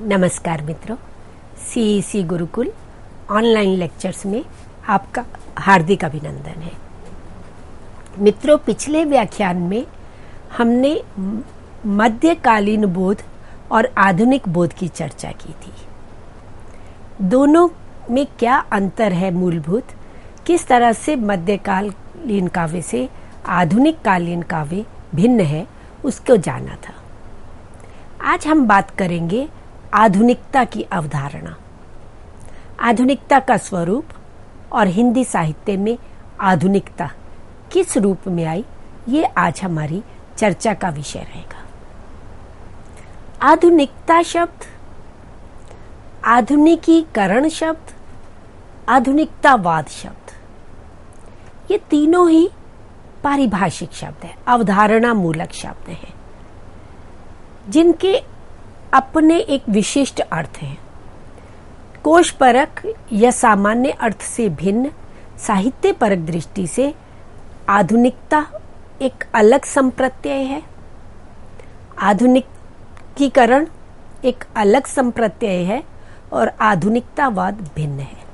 नमस्कार मित्रों, CEC Gurukul online lectures में आपका हार्दिक अभिनंदन है। मित्रों, पिछले व्याख्यान में हमने मध्यकालीन बोध और आधुनिक बोध की चर्चा की थी। दोनों में क्या अंतर है मूलभूत, किस तरह से मध्यकालीन काव्य से आधुनिक कालीन काव्य भिन्न है, उसको जाना था। आज हम बात करेंगे आधुनिकता की अवधारणा, आधुनिकता का स्वरूप और हिंदी साहित्य में आधुनिकता किस रूप में आई, ये आज हमारी चर्चा का विषय रहेगा। आधुनिकता शब्द, आधुनिकीकरण शब्द, आधुनिकतावाद शब्द, ये तीनों ही पारिभाषिक शब्द है, अवधारणा मूलक शब्द हैं, जिनके अपने एक विशिष्ट अर्थ है। कोशपरक या सामान्य अर्थ से भिन्न साहित्य परक दृष्टि से आधुनिकता एक अलग संप्रत्यय है, आधुनिकीकरण एक अलग संप्रत्यय है और आधुनिकतावाद भिन्न है।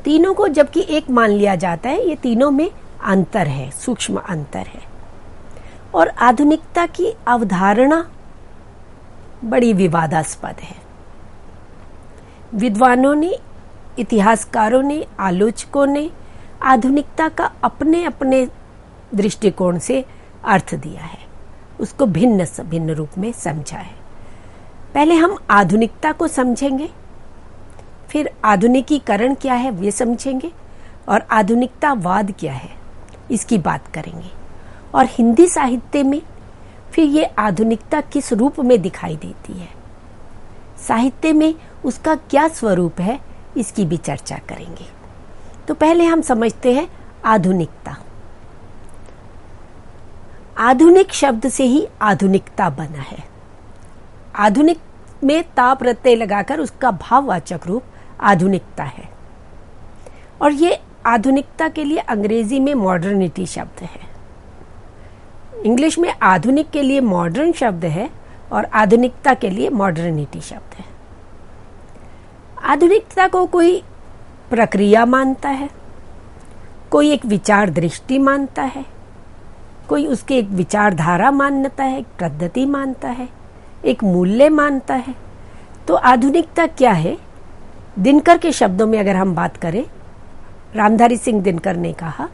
तीनों को जबकि एक मान लिया जाता है, ये तीनों में अंतर है, सूक्ष्म अंतर है। और आधुनिकता की अवधारणा बड़ी विवादास्पद है। विद्वानों ने, इतिहासकारों ने, आलोचकों ने आधुनिकता का अपने अपने दृष्टिकोण से अर्थ दिया है, उसको भिन्न भिन्न रूप में समझा है। पहले हम आधुनिकता को समझेंगे, फिर आधुनिकीकरण क्या है वे समझेंगे, और आधुनिकतावाद क्या है इसकी बात करेंगे। और हिंदी साहित्य में फिर ये आधुनिकता किस रूप में दिखाई देती है, साहित्य में उसका क्या स्वरूप है, इसकी भी चर्चा करेंगे। तो पहले हम समझते हैं आधुनिकता। आधुनिक शब्द से ही आधुनिकता बना है। आधुनिक में ता प्रत्यय लगाकर उसका भाववाचक रूप आधुनिकता है। और ये आधुनिकता के लिए अंग्रेजी में मॉडर्निटी शब्द है। इंग्लिश में आधुनिक के लिए मॉडर्न शब्द है और आधुनिकता के लिए मॉडर्निटी शब्द है। आधुनिकता को कोई प्रक्रिया मानता है, कोई एक विचार दृष्टि मानता है, कोई उसके एक विचारधारा मान्यता है, पद्धति मानता है, एक मूल्य मानता है। तो आधुनिकता क्या है? दिनकर के शब्दों में अगर हम बात करें, रामधारी सिंह दिनकर ने कहा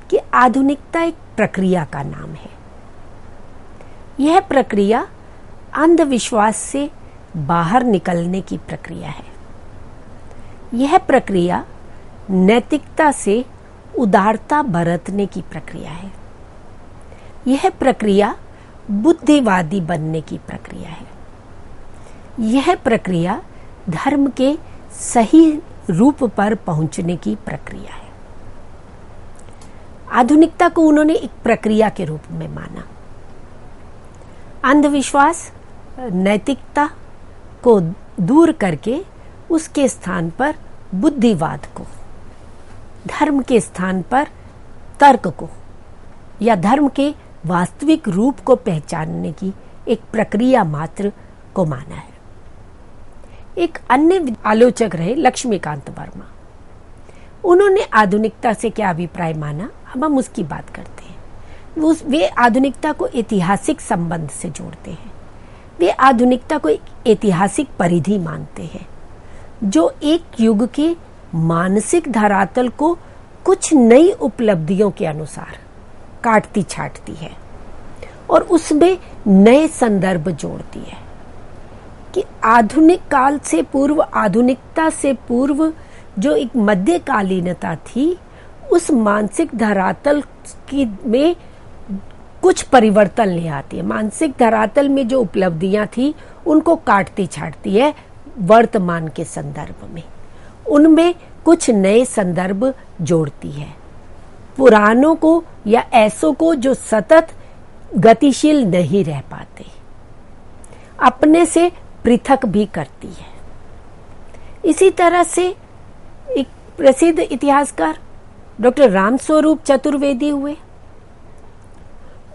कि आधुनिकता एक प्रक्रिया का नाम है। यह प्रक्रिया अंधविश्वास से बाहर निकलने की प्रक्रिया है। यह प्रक्रिया नैतिकता से उदारता बरतने की प्रक्रिया है। यह प्रक्रिया बुद्धिवादी बनने की प्रक्रिया है। यह प्रक्रिया धर्म के सही रूप पर पहुंचने की प्रक्रिया है। आधुनिकता को उन्होंने एक प्रक्रिया के रूप में माना। अंधविश्वास, नैतिकता को दूर करके उसके स्थान पर बुद्धिवाद को, धर्म के स्थान पर तर्क को या धर्म के वास्तविक रूप को पहचानने की एक प्रक्रिया मात्र को माना है। एक अन्य आलोचक रहे लक्ष्मीकांत वर्मा। उन्होंने आधुनिकता से क्या अभिप्राय माना, अब हम उसकी बात करते हैं। वे आधुनिकता को ऐतिहासिक संबंध से जोड़ते हैं। वे आधुनिकता को एक ऐतिहासिक परिधि मानते हैं जो एक युग के मानसिक धरातल को कुछ नई उपलब्धियों के अनुसार काटती छाटती है और उसमें नए संदर्भ जोड़ती है। कि आधुनिक काल से पूर्व, आधुनिकता से पूर्व जो एक मध्यकालीनता थी, उस मानसिक धरातल की में कुछ परिवर्तन ले आती है। मानसिक धरातल में जो उपलब्धियां थी उनको काटती छाटती है वर्तमान के संदर्भ में, उनमें कुछ नए संदर्भ जोड़ती है। पुरानों को या ऐसों को जो सतत गतिशील नहीं रह पाते, अपने से पृथक भी करती है। इसी तरह से एक प्रसिद्ध इतिहासकार डॉक्टर रामस्वरूप चतुर्वेदी हुए।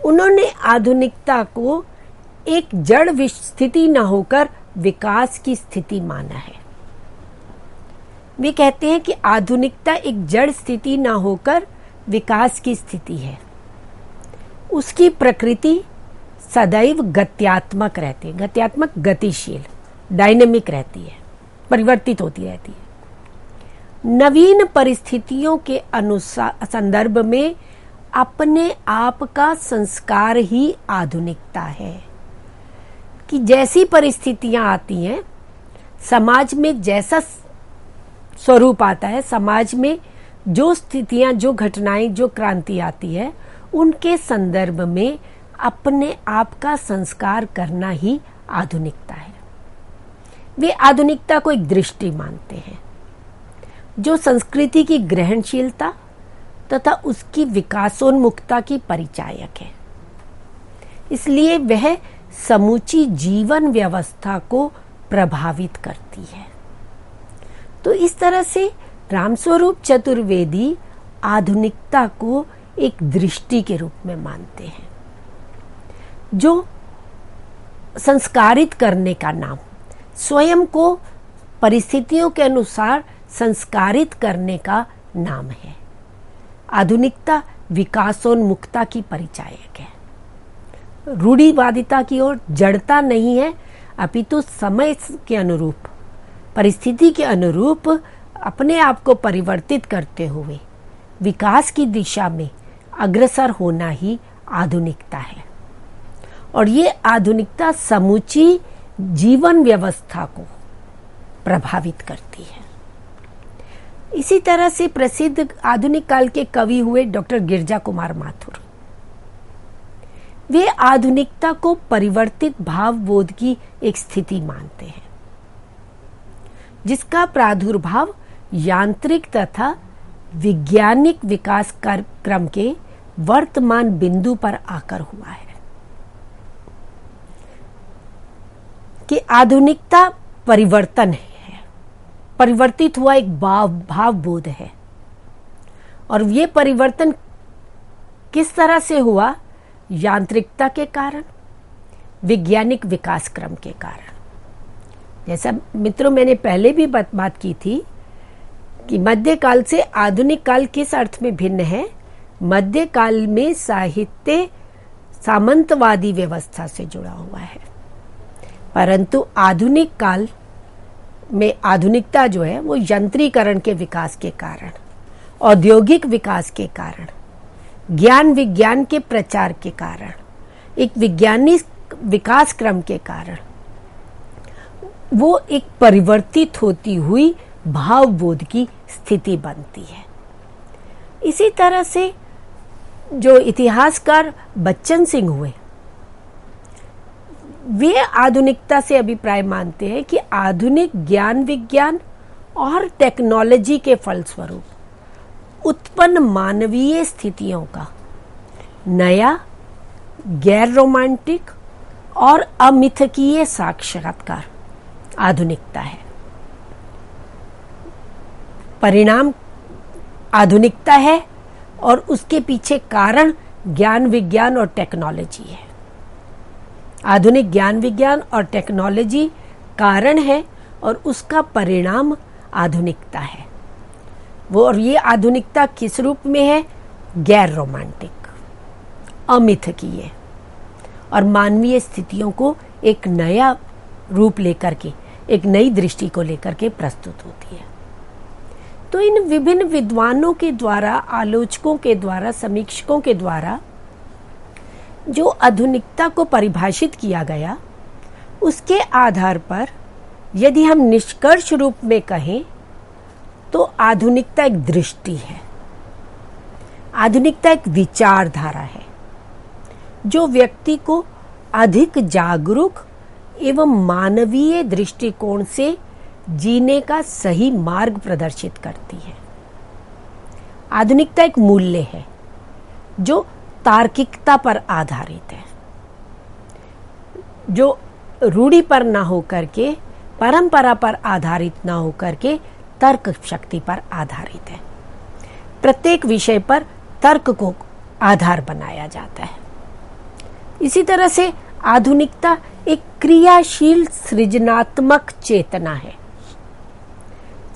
उन्होंने आधुनिकता को एक जड़ स्थिति न होकर विकास की स्थिति माना है। वे कहते हैं कि आधुनिकता एक जड़ स्थिति ना होकर विकास की स्थिति है। उसकी प्रकृति सदैव गत्यात्मक रहती है, गत्यात्मक गतिशील, डायनेमिक रहती है, परिवर्तित होती रहती है। नवीन परिस्थितियों के अनुसार संदर्भ में अपने आप का संस्कार ही आधुनिकता है। कि जैसी परिस्थितियां आती हैं, समाज में जैसा स्वरूप आता है, समाज में जो स्थितियां, जो घटनाएं, जो क्रांति आती है, उनके संदर्भ में अपने आप का संस्कार करना ही आधुनिकता है। वे आधुनिकता को एक दृष्टि मानते हैं जो संस्कृति की ग्रहणशीलता तथा उसकी विकासोन्मुखता की परिचायक है। इसलिए वह समूची जीवन व्यवस्था को प्रभावित करती है। तो इस तरह से रामस्वरूप चतुर्वेदी आधुनिकता को एक दृष्टि के रूप में मानते हैं, जो संस्कारित करने का नाम, स्वयं को परिस्थितियों के अनुसार संस्कारित करने का नाम है। आधुनिकता विकासोन्मुखता की परिचायक है, रूढ़िवादिता की ओर जड़ता नहीं है, अपितु समय के अनुरूप, परिस्थिति के अनुरूप अपने आप को परिवर्तित करते हुए विकास की दिशा में अग्रसर होना ही आधुनिकता है। और ये आधुनिकता समूची जीवन व्यवस्था को प्रभावित करती है। इसी तरह से प्रसिद्ध आधुनिक काल के कवि हुए डॉक्टर गिरजा कुमार माथुर। वे आधुनिकता को परिवर्तित भावबोध की एक स्थिति मानते हैं, जिसका प्रादुर्भाव यांत्रिक तथा वैज्ञानिक विकास क्रम के वर्तमान बिंदु पर आकर हुआ है। कि आधुनिकता परिवर्तन है, परिवर्तित हुआ एक भावबोध है। और ये परिवर्तन किस तरह से हुआ? यांत्रिकता के कारण, वैज्ञानिक विकास क्रम के कारण। जैसा मित्रों मैंने पहले भी बात की थी कि मध्यकाल से आधुनिक काल किस अर्थ में भिन्न है। मध्यकाल में साहित्य सामंतवादी व्यवस्था से जुड़ा हुआ है, परंतु आधुनिक काल में आधुनिकता जो है वो यंत्रीकरण के विकास के कारण, औद्योगिक विकास के कारण, ज्ञान विज्ञान के प्रचार के कारण, एक वैज्ञानिक विकास क्रम के कारण वो एक परिवर्तित होती हुई भावबोध की स्थिति बनती है। इसी तरह से जो इतिहासकार बच्चन सिंह हुए, वे आधुनिकता से अभिप्राय मानते हैं कि आधुनिक ज्ञान विज्ञान और टेक्नोलॉजी के फलस्वरूप उत्पन्न मानवीय स्थितियों का नया, गैर रोमांटिक और अमिथकीय साक्षात्कार आधुनिकता है। परिणाम आधुनिकता है और उसके पीछे कारण ज्ञान विज्ञान और टेक्नोलॉजी है। आधुनिक ज्ञान विज्ञान और टेक्नोलॉजी कारण है और उसका परिणाम आधुनिकता है। वो और ये आधुनिकता किस रूप में है? गैर रोमांटिक, अमिथकीय और मानवीय स्थितियों को एक नया रूप लेकर के, एक नई दृष्टि को लेकर के प्रस्तुत होती है। तो इन विभिन्न विद्वानों के द्वारा, आलोचकों के द्वारा, समीक्षकों के द्वारा जो आधुनिकता को परिभाषित किया गया, उसके आधार पर यदि हम निष्कर्ष रूप में कहें तो आधुनिकता एक दृष्टि है, आधुनिकता एक विचारधारा है जो व्यक्ति को अधिक जागरूक एवं मानवीय दृष्टिकोण से जीने का सही मार्ग प्रदर्शित करती है। आधुनिकता एक मूल्य है जो तार्किकता पर आधारित है, जो रूढ़ि पर ना होकर के, परंपरा पर आधारित ना होकर के तर्क शक्ति पर आधारित है। प्रत्येक विषय पर तर्क को आधार बनाया जाता है। इसी तरह से आधुनिकता एक क्रियाशील सृजनात्मक चेतना है।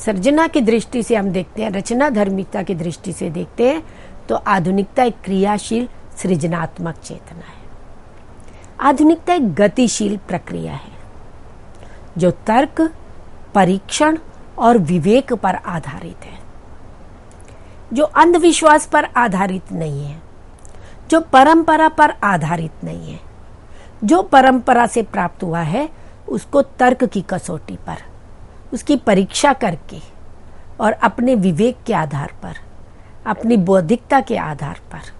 सर्जना की दृष्टि से हम देखते हैं, रचना धर्मिता की दृष्टि से देखते हैं तो आधुनिकता एक क्रियाशील सृजनात्मक चेतना है। आधुनिकता एक गतिशील प्रक्रिया है जो तर्क, परीक्षण और विवेक पर आधारित है, जो अंधविश्वास पर आधारित नहीं है, जो परंपरा पर आधारित नहीं है। जो परंपरा से प्राप्त हुआ है उसको तर्क की कसौटी पर, उसकी परीक्षा करके और अपने विवेक के आधार पर, अपनी बौद्धिकता के आधार पर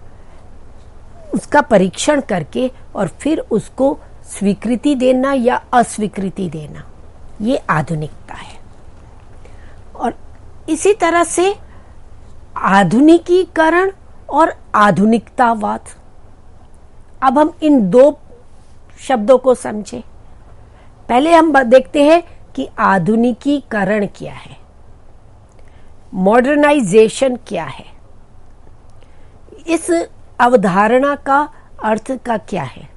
उसका परीक्षण करके और फिर उसको स्वीकृति देना या अस्वीकृति देना, ये आधुनिकता है। और इसी तरह से आधुनिकीकरण और आधुनिकतावाद, अब हम इन दो शब्दों को समझें। पहले हम देखते हैं कि आधुनिकीकरण क्या है, मॉडर्नाइजेशन क्या है, इस अवधारणा का अर्थ का क्या है।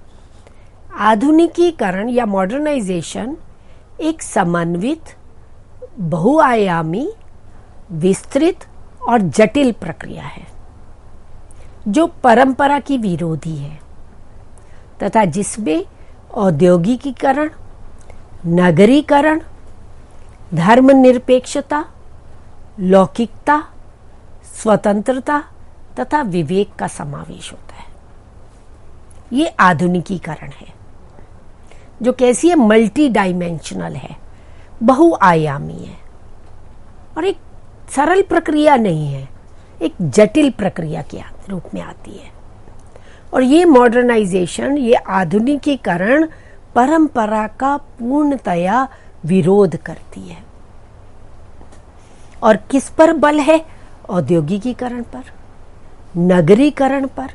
आधुनिकीकरण या मॉडर्नाइजेशन एक समन्वित, बहुआयामी, विस्तृत और जटिल प्रक्रिया है जो परंपरा की विरोधी है तथा जिसमें औद्योगिकीकरण, नगरीकरण, धर्मनिरपेक्षता, लौकिकता, स्वतंत्रता तथा विवेक का समावेश होता है। ये आधुनिकीकरण है जो कैसी है, मल्टी डायमेंशनल है, बहुआयामी है और एक सरल प्रक्रिया नहीं है, एक जटिल प्रक्रिया के रूप में आती है। और ये मॉडर्नाइजेशन, ये आधुनिकीकरण परंपरा का पूर्णतया विरोध करती है। और किस पर बल है? औद्योगिकीकरण पर, नगरीकरण पर,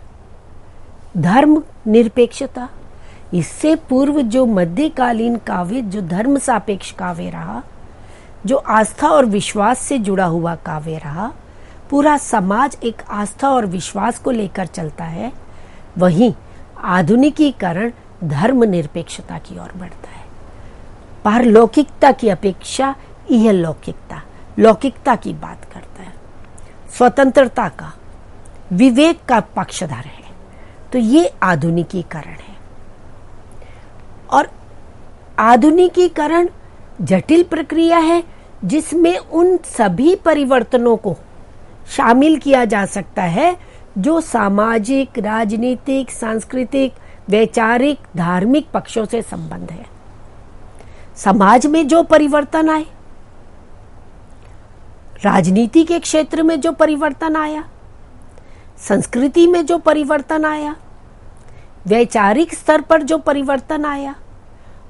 धर्म निरपेक्षता। इससे पूर्व जो मध्यकालीन काव्य, जो धर्म सापेक्ष काव्य रहा, जो आस्था और विश्वास से जुड़ा हुआ काव्य रहा, पूरा समाज एक आस्था और विश्वास को लेकर चलता है, वहीं आधुनिकीकरण धर्म निरपेक्षता की ओर बढ़ता है। पारलौकिकता की अपेक्षा यह लौकिकता की बात करता है, स्वतंत्रता का, विवेक का पक्षधर है। तो ये आधुनिकीकरण है। और आधुनिकीकरण जटिल प्रक्रिया है जिसमें उन सभी परिवर्तनों को शामिल किया जा सकता है जो सामाजिक, राजनीतिक, सांस्कृतिक, वैचारिक, धार्मिक पक्षों से संबंध है। समाज में जो परिवर्तन आए, राजनीति के क्षेत्र में जो परिवर्तन आया, संस्कृति में जो परिवर्तन आया, वैचारिक स्तर पर जो परिवर्तन आया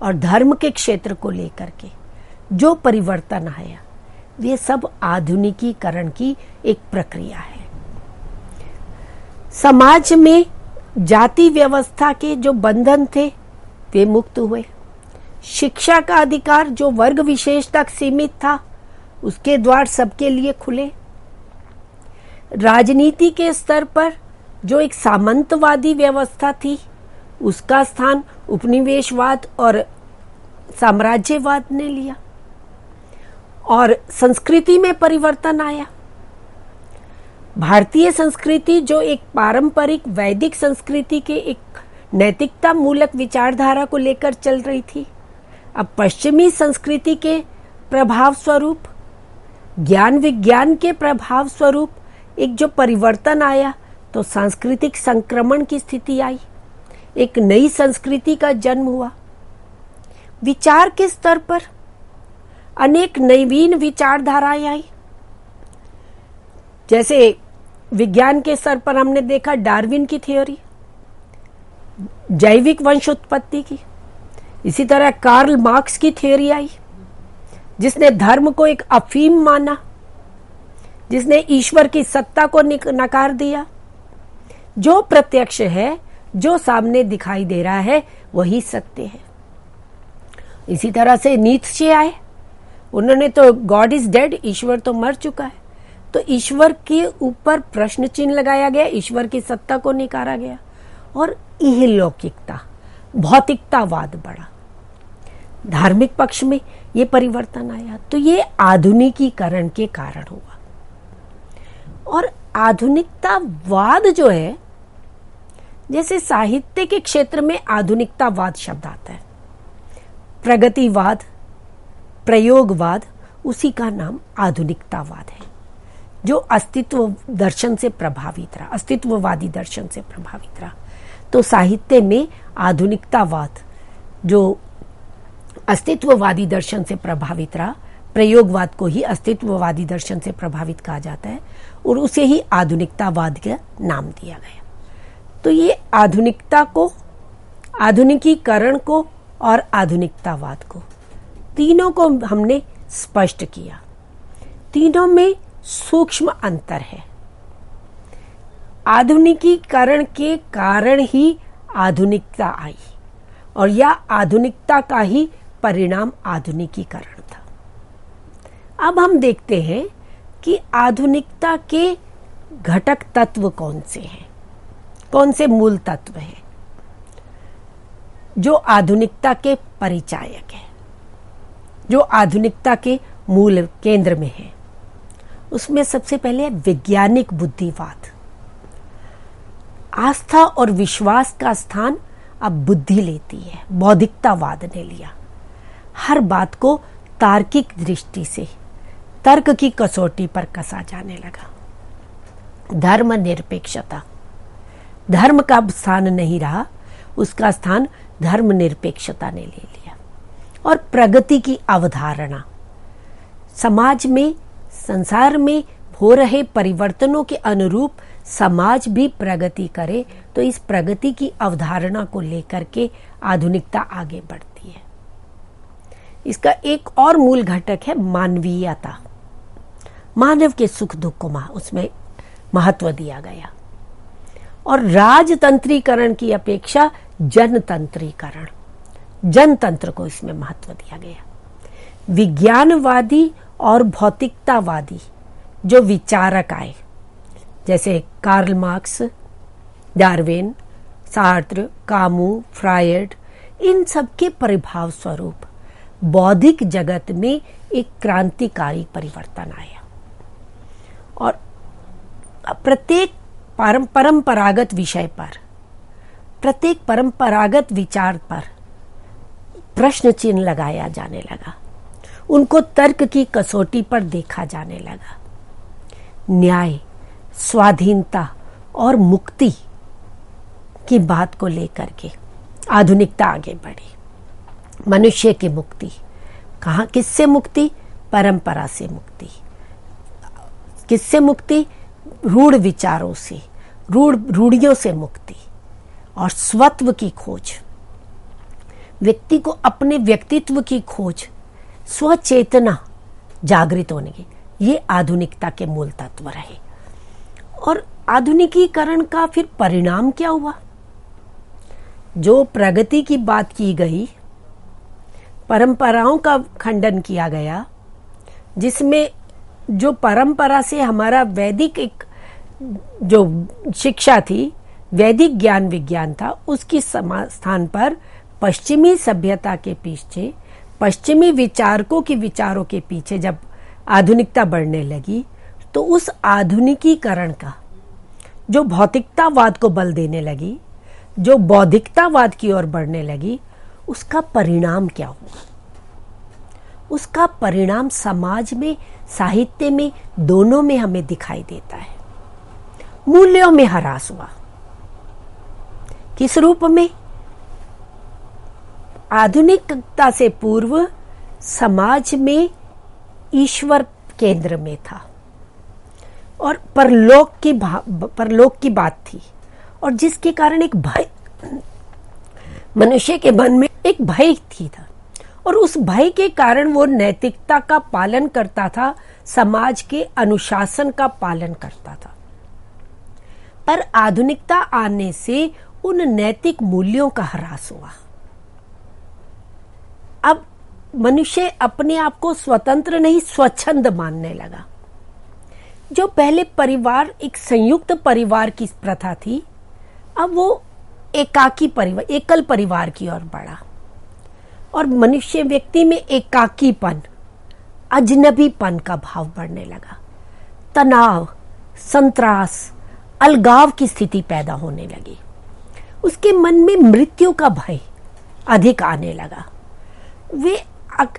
और धर्म के क्षेत्र को लेकर के जो परिवर्तन आया, वे सब आधुनिकीकरण की एक प्रक्रिया है। समाज में जाति व्यवस्था के जो बंधन थे वे मुक्त हुए। शिक्षा का अधिकार जो वर्ग विशेष तक सीमित था, उसके द्वार सबके लिए खुले। राजनीति के स्तर पर जो एक सामंतवादी व्यवस्था थी, उसका स्थान उपनिवेशवाद और साम्राज्यवाद ने लिया। और संस्कृति में परिवर्तन आया। भारतीय संस्कृति जो एक पारंपरिक वैदिक संस्कृति के एक नैतिकता मूलक विचारधारा को लेकर चल रही थी, अब पश्चिमी संस्कृति के प्रभाव स्वरूप, ज्ञान विज्ञान के प्रभाव स्वरूप एक जो परिवर्तन आया, तो सांस्कृतिक संक्रमण की स्थिति आई, एक नई संस्कृति का जन्म हुआ। विचार के स्तर पर अनेक नवीन विचारधाराएं आई। जैसे विज्ञान के स्तर पर हमने देखा डार्विन की थ्योरी, जैविक वंशोत्पत्ति की। इसी तरह कार्ल मार्क्स की थ्योरी आई, जिसने धर्म को एक अफीम माना, जिसने ईश्वर की सत्ता को नकार दिया। जो प्रत्यक्ष है, जो सामने दिखाई दे रहा है, वही सत्य है। इसी तरह से नीत्शे आए, उन्होंने तो गॉड इज डेड, ईश्वर तो मर चुका है, तो ईश्वर के ऊपर प्रश्न चिन्ह लगाया गया, ईश्वर की सत्ता को नकारा गया। और इहलौकिकता, भौतिकतावाद बढ़ा, धार्मिक पक्ष में ये परिवर्तन आया। तो ये आधुनिकीकरण के कारण हुआ। और आधुनिकतावाद जो है, जैसे साहित्य के क्षेत्र में आधुनिकतावाद शब्द आता है, प्रगतिवाद, प्रयोगवाद, उसी का नाम आधुनिकतावाद है, जो अस्तित्व दर्शन से प्रभावित रहा, अस्तित्ववादी दर्शन से प्रभावित रहा। तो साहित्य में आधुनिकतावाद जो अस्तित्ववादी दर्शन से प्रभावित रहा, प्रयोगवाद को ही अस्तित्ववादी दर्शन से प्रभावित कहा जाता है और उसे ही आधुनिकतावाद का नाम दिया गया। तो ये आधुनिकता को, आधुनिकीकरण को और आधुनिकतावाद को, तीनों को हमने स्पष्ट किया। तीनों में सूक्ष्म अंतर है। आधुनिकीकरण के कारण ही आधुनिकता आई और या आधुनिकता का ही परिणाम आधुनिकीकरण था। अब हम देखते हैं कि आधुनिकता के घटक तत्व कौन से हैं, कौन से मूल तत्व हैं जो आधुनिकता के परिचायक है, जो आधुनिकता के मूल केंद्र में है। उसमें सबसे पहले वैज्ञानिक बुद्धिवाद। आस्था और विश्वास का स्थान अब बुद्धि लेती है, बौद्धिकतावाद ने लिया। हर बात को तार्किक दृष्टि से, तर्क की कसौटी पर कसा जाने लगा। धर्म निरपेक्षता, धर्म का स्थान नहीं रहा, उसका स्थान धर्म निरपेक्षता ने ले लिया। और प्रगति की अवधारणा, समाज में, संसार में हो रहे परिवर्तनों के अनुरूप समाज भी प्रगति करे, तो इस प्रगति की अवधारणा को लेकर के आधुनिकता आगे बढ़ती है। इसका एक और मूल घटक है मानवीयता। मानव के सुख दुख को उसमें महत्व दिया गया। और राजतंत्रीकरण की अपेक्षा जनतंत्रीकरण, जनतंत्र को इसमें महत्व दिया गया। विज्ञानवादी और भौतिकतावादी जो विचारक आए, जैसे Karl Marx, Darwin, Sartre, Camus, Freud, इन सब के प्रभाव स्वरूप बौद्धिक जगत में एक क्रांतिकारी परिवर्तन आया। और प्रत्येक परंपरागत विषय पर, प्रत्येक परंपरागत विचार पर प्रश्न चिन्ह लगाया जाने लगा, उनको तर्क की कसौटी पर देखा जाने लगा। न्याय, स्वाधीनता और मुक्ति की बात को लेकर के आधुनिकता आगे बढ़ी। मनुष्य की मुक्ति, कहाँ, किससे मुक्ति? परंपरा से मुक्ति। किससे मुक्ति? रूढ़ विचारों से, रूढ़ियों से मुक्ति और स्वत्व की खोज, व्यक्ति को अपने व्यक्तित्व की खोज, स्वचेतना जागृत होने की, ये आधुनिकता के मूल तत्व रहे। और आधुनिकीकरण का फिर परिणाम क्या हुआ? जो प्रगति की बात की गई, परंपराओं का खंडन किया गया, जिसमें जो परंपरा से हमारा वैदिक एक जो शिक्षा थी, वैदिक ज्ञान विज्ञान था, उसकी स्थान पर पश्चिमी सभ्यता के पीछे, पश्चिमी विचारकों के विचारों के पीछे जब आधुनिकता बढ़ने लगी, तो उस आधुनिकीकरण का जो भौतिकतावाद को बल देने लगी, जो बौद्धिकतावाद की ओर बढ़ने लगी, उसका परिणाम क्या हुआ? उसका परिणाम समाज में, साहित्य में, दोनों में हमें दिखाई देता है। मूल्यों में ह्रास हुआ। किस रूप में? आधुनिकता से पूर्व समाज में ईश्वर केंद्र में था और परलोक की बात थी, और जिसके कारण एक भय, मनुष्य के मन में एक भय थी था, और उस भय के कारण वो नैतिकता का पालन करता था, समाज के अनुशासन का पालन करता था। पर आधुनिकता आने से उन नैतिक मूल्यों का ह्रास हुआ। अब मनुष्य अपने आप को स्वतंत्र नहीं, स्वच्छंद मानने लगा। जो पहले परिवार, एक संयुक्त परिवार की प्रथा थी, अब वो एकल परिवार की ओर बढ़ा और मनुष्य व्यक्ति में एकाकीपन, अजनबीपन का भाव बढ़ने लगा। तनाव, संत्रास, अलगाव की स्थिति पैदा होने लगी। उसके मन में मृत्यु का भय अधिक आने लगा। वे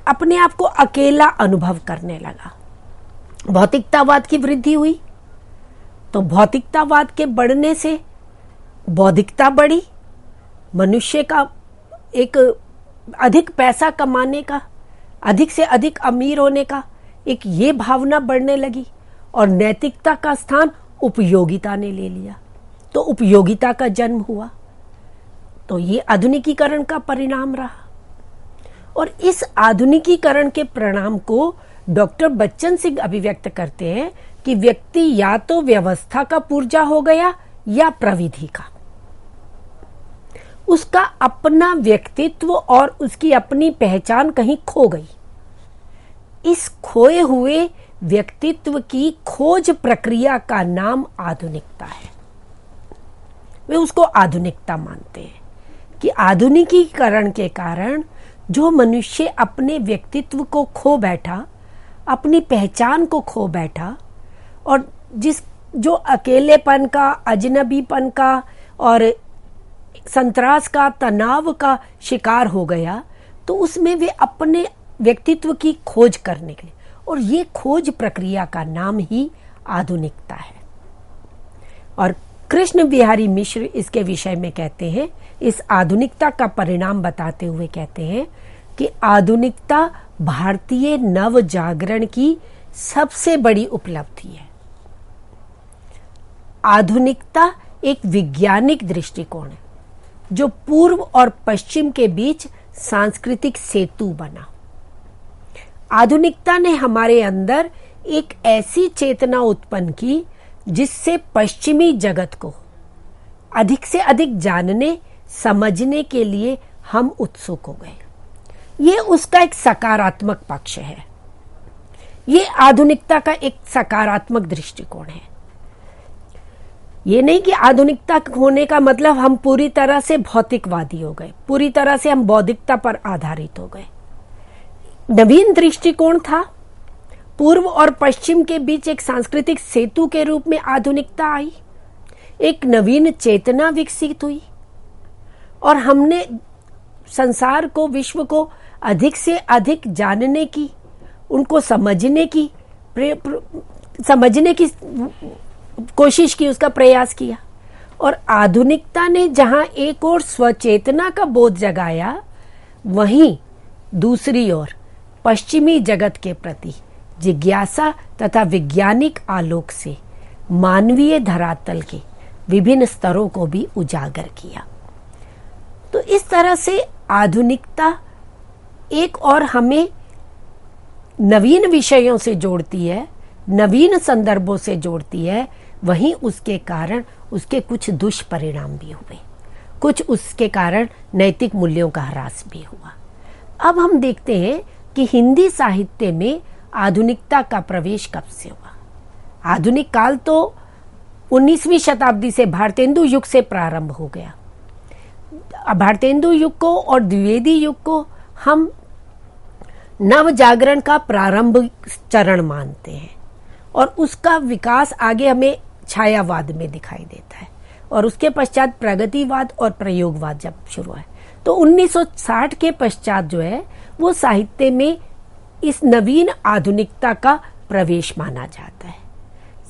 अपने आप को अकेला अनुभव करने लगा। भौतिकतावाद की वृद्धि हुई तो भौतिकतावाद के बढ़ने से बौद्धिकता बढ़ी। मनुष्य का एक अधिक पैसा कमाने का, अधिक से अधिक अमीर होने का एक ये भावना बढ़ने लगी और नैतिकता का स्थान उपयोगिता ने ले लिया। तो उपयोगिता का जन्म हुआ। तो ये आधुनिकीकरण का परिणाम रहा। और इस आधुनिकीकरण के परिणाम को डॉक्टर बच्चन सिंह अभिव्यक्त करते हैं कि व्यक्ति या तो व्यवस्था का पुर्जा हो गया या प्रविधि का। उसका अपना व्यक्तित्व और उसकी अपनी पहचान कहीं खो गई। इस खोए हुए व्यक्तित्व की खोज प्रक्रिया का नाम आधुनिकता है। वे उसको आधुनिकता मानते हैं कि आधुनिकीकरण के कारण जो मनुष्य अपने व्यक्तित्व को खो बैठा, अपनी पहचान को खो बैठा और जो अकेलेपन का, अजनबीपन का और संत्रास का, तनाव का शिकार हो गया, तो उसमें वे अपने व्यक्तित्व की खोज करने के लिए, और ये खोज प्रक्रिया का नाम ही आधुनिकता है। और कृष्ण बिहारी मिश्र इसके विषय में कहते हैं, इस आधुनिकता का परिणाम बताते हुए कहते हैं कि आधुनिकता भारतीय नव जागरण की सबसे बड़ी उपलब्धि है। आधुनिकता एक वैज्ञानिक दृष्टिकोण है जो पूर्व और पश्चिम के बीच सांस्कृतिक सेतु बना। आधुनिकता ने हमारे अंदर एक ऐसी चेतना उत्पन्न की जिससे पश्चिमी जगत को अधिक से अधिक जानने, समझने के लिए हम उत्सुक हो गए। ये उसका एक सकारात्मक पक्ष है। ये आधुनिकता का एक सकारात्मक दृष्टिकोण है। ये नहीं कि आधुनिकता होने का मतलब हम पूरी तरह से भौतिकवादी हो गए, पूरी तरह से हम बौद्धिकता पर आधारित हो गए। नवीन दृष्टिकोण था। पूर्व और पश्चिम के बीच एक सांस्कृतिक सेतु के रूप में आधुनिकता आई। एक नवीन चेतना विकसित हुई और हमने संसार को, विश्व को अधिक से अधिक जानने की, उनको समझने की कोशिश की, उसका प्रयास किया। और आधुनिकता ने जहां एक ओर स्वचेतना का बोध जगाया, वहीं दूसरी ओर पश्चिमी जगत के प्रति जिज्ञासा तथा वैज्ञानिक आलोक से मानवीय धरातल के विभिन्न स्तरों को भी उजागर किया। तो इस तरह से आधुनिकता एक और हमें नवीन विषयों से जोड़ती है, नवीन संदर्भों से जोड़ती है, वहीं उसके कारण उसके कुछ दुष्परिणाम भी हुए, कुछ उसके कारण नैतिक मूल्यों का ह्रास भी हुआ। अब हम देखते हैं कि हिंदी साहित्य में आधुनिकता का प्रवेश कब से हुआ। आधुनिक काल तो 19वीं शताब्दी से भारतेंदु युग से प्रारंभ हो गया। भारतेंदु युग को और द्विवेदी युग को हम नव जागरण का प्रारंभ चरण मानते हैं और उसका विकास आगे हमें छायावाद में दिखाई देता है और उसके पश्चात प्रगतिवाद और प्रयोगवाद जब शुरू है, तो 1960 के पश्चात जो है वो साहित्य में इस नवीन आधुनिकता का प्रवेश माना जाता है।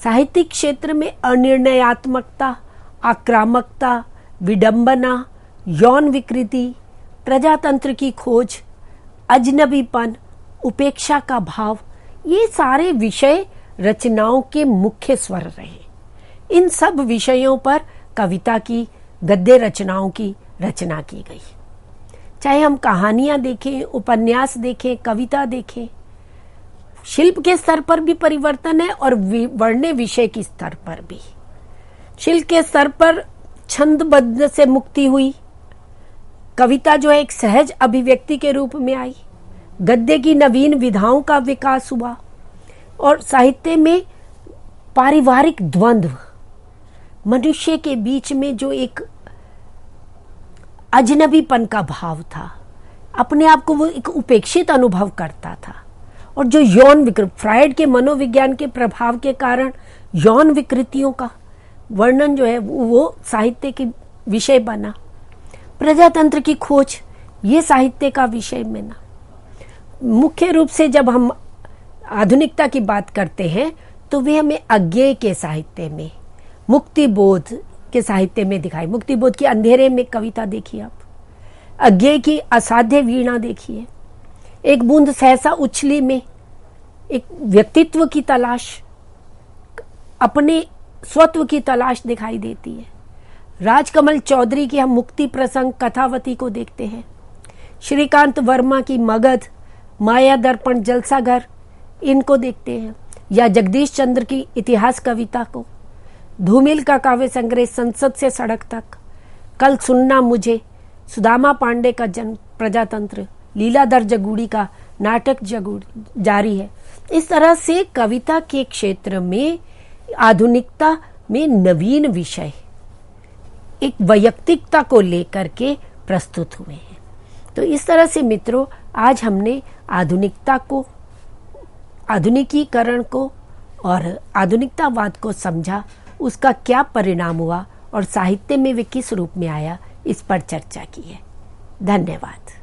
साहित्यिक क्षेत्र में अनिर्णयात्मकता, आक्रामकता, विडंबना, यौन विकृति, प्रजातंत्र की खोज, अजनबीपन, उपेक्षा का भाव, ये सारे विषय रचनाओं के मुख्य स्वर रहे। इन सब विषयों पर कविता की, गद्य रचनाओं की रचना की गई। चाहे हम कहानियां देखें, उपन्यास देखें, कविता देखें, शिल्प के स्तर पर भी परिवर्तन है और वर्ण्य विषय के स्तर पर भी। शिल्प के स्तर पर छंदबद्ध से मुक्ति हुई, कविता जो है एक सहज अभिव्यक्ति के रूप में आई, गद्य की नवीन विधाओं का विकास हुआ और साहित्य में पारिवारिक द्वंद्व, मनुष्य के बीच में जो एक अजनबीपन का भाव था, अपने आप को वो एक उपेक्षित अनुभव करता था। और जो यौन विकृति, फ्रायड के मनोविज्ञान के प्रभाव के कारण यौन विकृतियों का वर्णन जो है वो साहित्य के विषय बना। प्रजातंत्र की खोज ये साहित्य का विषय बना। मुख्य रूप से जब हम आधुनिकता की बात करते हैं तो वे हमें अज्ञेय के साहित्य में, मुक्ति बोध के साहित्य में दिखाई। मुक्ति बोध की अंधेरे में कविता देखिए आप, अज्ञेय की असाध्य वीणा देखिए, एक बूंद सहसा उछली में एक व्यक्तित्व की तलाश, अपने स्वत्व की तलाश दिखाई देती है। राजकमल चौधरी की हम मुक्ति प्रसंग कथावती को देखते हैं, श्रीकांत वर्मा की मगध, माया दर्पण, जलसाघर इनको देखते हैं, या जगदीश चंद्र की इतिहास कविता को, धूमिल का काव्य संग्रह संसद से सड़क तक, कल सुनना मुझे, सुदामा पांडे का जन्म, प्रजातंत्र, लीलाधर जगूड़ी का नाटक जगूड़ी जारी है। इस तरह से कविता के क्षेत्र में आधुनिकता में नवीन विषय एक वैयक्तिकता को लेकर के प्रस्तुत हुए हैं। तो इस तरह से मित्रों, आज हमने आधुनिकता को, आधुनिकीकरण को और आधुनिकतावाद को समझा, उसका क्या परिणाम हुआ और साहित्य में वे किस रूप में आया, इस पर चर्चा की है। धन्यवाद।